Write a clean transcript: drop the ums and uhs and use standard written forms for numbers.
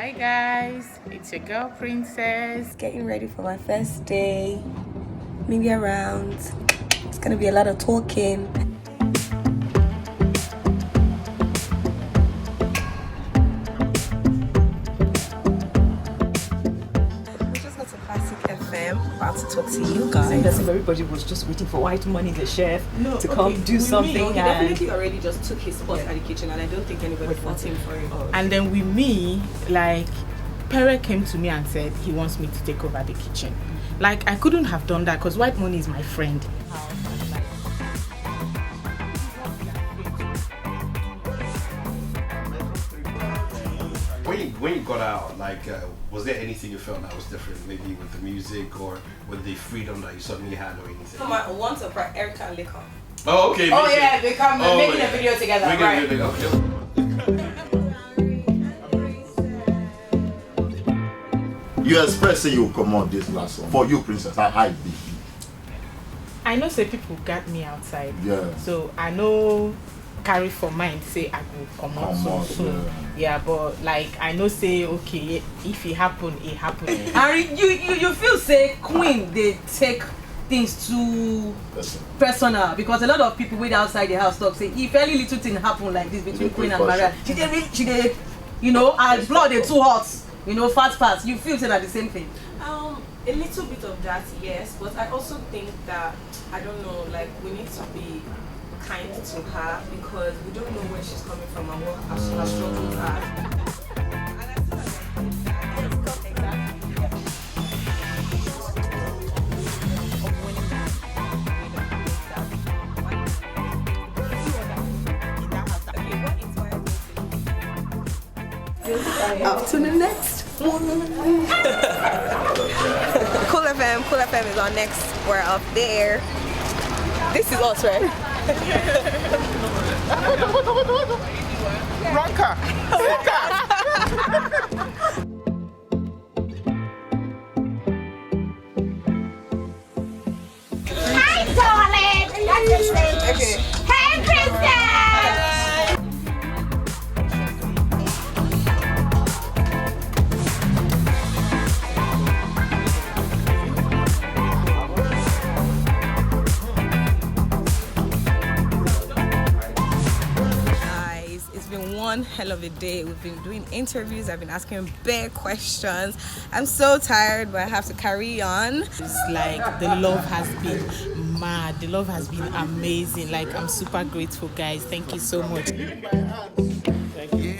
Hi guys, it's your girl Princess. Getting ready for my first day. Maybe around. It's gonna be a lot of talking. We just got to Classic FM. About to talk to you guys. As if everybody was just waiting for White Money, the chef, to come do something. He definitely already just took his spot at the kitchen, and I don't think anybody fought him for it. And then with me, like, Pere came to me and said he wants me to take over the kitchen. Like, I couldn't have done that because White Money is my friend. When you got out, like, was there anything you felt that was different, maybe with the music or with the freedom that you suddenly had or anything? Come on, once a price, Erica and Leka. Oh, okay. Oh yeah, they come making a video together, right? You expect say you come out this last one for you, Princess. How high be? I know say people got me outside. Yeah. So I know carry for mind say I go come out soon. Yeah, but like I know say okay, if it happen, it happen. And you feel say Queen they take things too personal because a lot of people wait outside the house talk say if any little thing happen like this between Queen and Maria, she dey you know, and blood they too hot, you know, fast. You feel say that the same thing? A little bit of that, yes, but I also think that I don't know, like we need to be kind to her because we don't know where she's coming from and what her struggles are. Up to the next one. Cool FM is our next. We're up there. This is us, right? Ranka! Hi, darling. That's your name. Okay. Hey, Princess. Guys, it's been one hell of a day. We've been doing interviews. I've been asking bare questions. I'm so tired, but I have to carry on. It's like the love has been mad. The love has been amazing. Like I'm super grateful, guys. Thank you so much. Thank you.